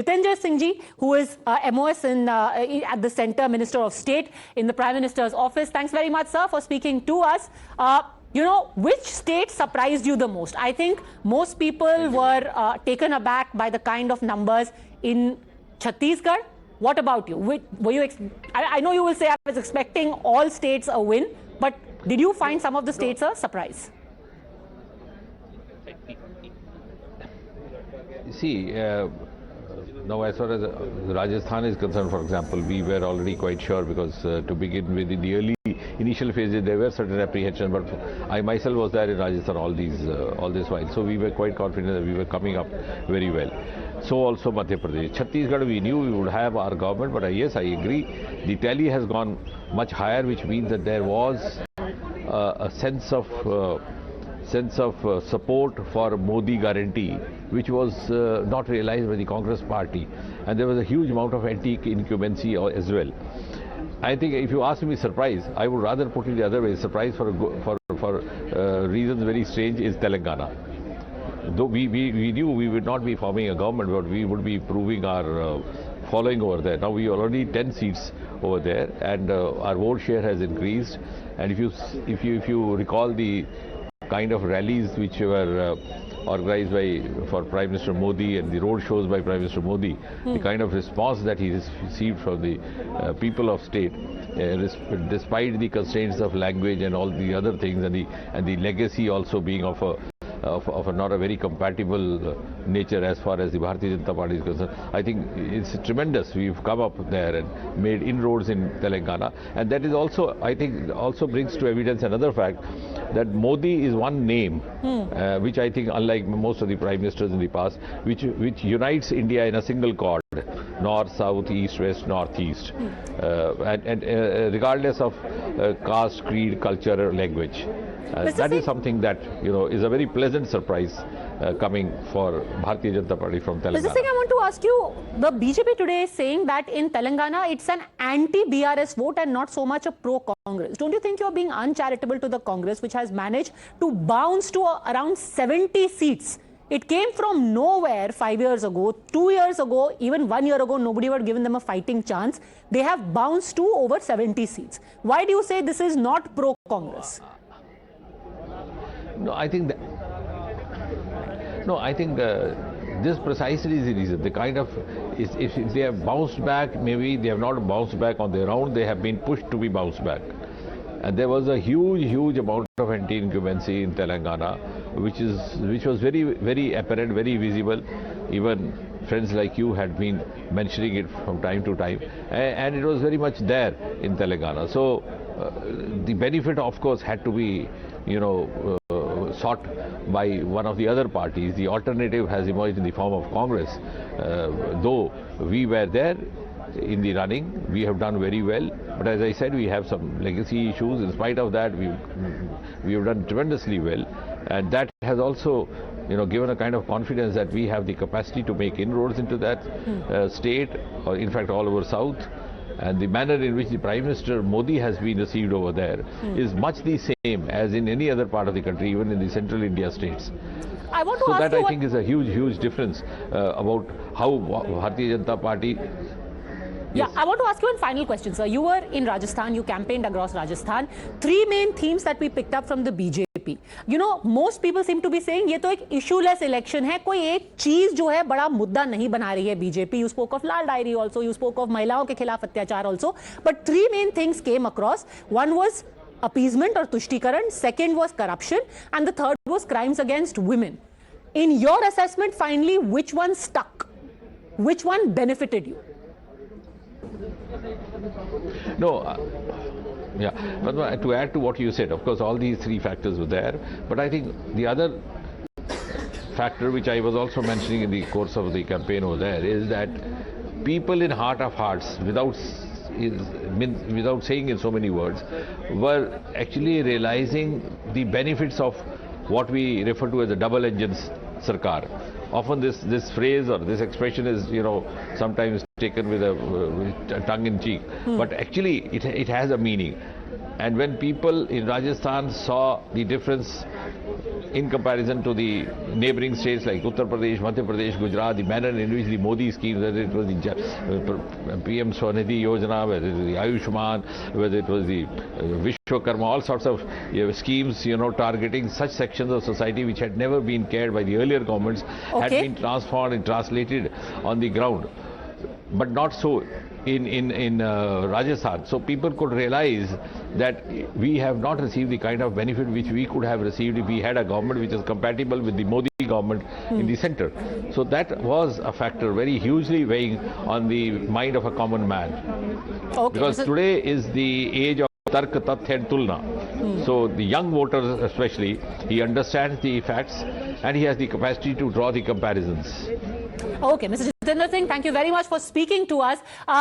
Jitendra Singh, who is MOS at the Centre, Minister of State in the Prime Minister's office. Thanks very much, sir, for speaking to us. Which state surprised you the most? I think most people were taken aback by the kind of numbers in Chhattisgarh. What about you? I know you will say I was expecting all states a win, but did you find some of the states a surprise? See, now as far as Rajasthan is concerned, for example, we were already quite sure because to begin with, in the early initial phases, there were certain apprehensions, but I myself was there in Rajasthan all this while, so we were quite confident that we were coming up very well. So also Madhya Pradesh. Chhattisgarh, we knew we would have our government, but yes, I agree, the tally has gone much higher, which means that there was a sense of support for Modi guarantee, which was not realized by the Congress party, and there was a huge amount of anti-incumbency as well. I think if you ask me surprise, I would rather put it the other way. Surprise for reasons very strange is Telangana. Though we knew we would not be forming a government, but we would be proving our following over there. Now we are already 10 seats over there, and our vote share has increased. And if you recall the kind of rallies which were organized for Prime Minister Modi and the road shows by Prime Minister Modi, the kind of response that he received from the people of state, despite the constraints of language and all the other things, and the legacy also being of a not a very compatible nature as far as the Bharatiya Janata Party is concerned. I think it's tremendous. We've come up there and made inroads in Telangana, and that is also, I think, also brings to evidence another fact, that Modi is one name, which I think, unlike most of the prime ministers in the past, which unites India in a single chord, north, south, east, west, northeast, and regardless of caste, creed, culture, or language. That is something that is a very pleasant surprise coming for Bharatiya Janata Party from Telangana. Mr. Singh, I want to ask you, the BJP today is saying that in Telangana it's an anti-BRS vote and not so much a pro-Congress. Don't you think you're being uncharitable to the Congress, which has managed to bounce to around 70 seats? It came from nowhere 5 years ago, 2 years ago, even 1 year ago, nobody had given them a fighting chance. They have bounced to over 70 seats. Why do you say this is not pro-Congress? No, I think this precisely is the reason. The kind of, if they have bounced back, maybe they have not bounced back on their own, they have been pushed to be bounced back. And there was a huge amount of anti-incumbency in Telangana, which was very, very apparent, very visible. Even friends like you had been mentioning it from time to time, and it was very much there in Telangana. So the benefit, of course, had to be, sought by one of the other parties. The alternative has emerged in the form of Congress. Though we were there in the running, we have done very well, but as I said, we have some legacy issues. In spite of that, we have done tremendously well, and that has also given a kind of confidence that we have the capacity to make inroads into that state, or in fact all over South. And the manner in which the Prime Minister Modi has been received over there is much the same as in any other part of the country, even in the central India states. I want to ask that, I think, is a huge difference about how Bharatiya Janata Party. Yeah, I want to ask you one final question, sir. You were in Rajasthan, you campaigned across Rajasthan. 3 main themes that we picked up from the BJP. Most people seem to be saying ये तो एक issueless election है, कोई एक चीज जो है बड़ा मुद्दा नहीं बना रही है BJP. You spoke of Lal Diary also, you spoke of महिलाओं के खिलाफ अत्याचार also. But 3 main things came across. One was appeasement or तुष्टीकरण, second was corruption, and the third was crimes against women. In your assessment, finally, which one stuck? Which one benefited you? No, but to add to what you said, of course, all these 3 factors were there. But I think the other factor, which I was also mentioning in the course of the campaign over there, is that people in heart of hearts, without saying in so many words, were actually realizing the benefits of what we refer to as a double-engine Sarkar. Often this phrase or this expression is, sometimes taken with a tongue in cheek, but actually it has a meaning. And when people in Rajasthan saw the difference in comparison to the neighboring states like Uttar Pradesh, Madhya Pradesh, Gujarat, the manner in which the Modi schemes, whether it was the PM Swanidhi Yojana, whether it was the Ayushman, whether it was the Vishwakarma, all sorts of schemes, targeting such sections of society which had never been cared by the earlier governments, had been transformed and translated on the ground. But not so in Rajasthan. So people could realize that we have not received the kind of benefit which we could have received if we had a government which is compatible with the Modi government in the center. So that was a factor very hugely weighing on the mind of a common man. Because today is the age of Tark, Tathya and Tulna. So the young voters especially, he understands the facts and he has the capacity to draw the comparisons. Okay, Mr. Jitendra Singh, thank you very much for speaking to us.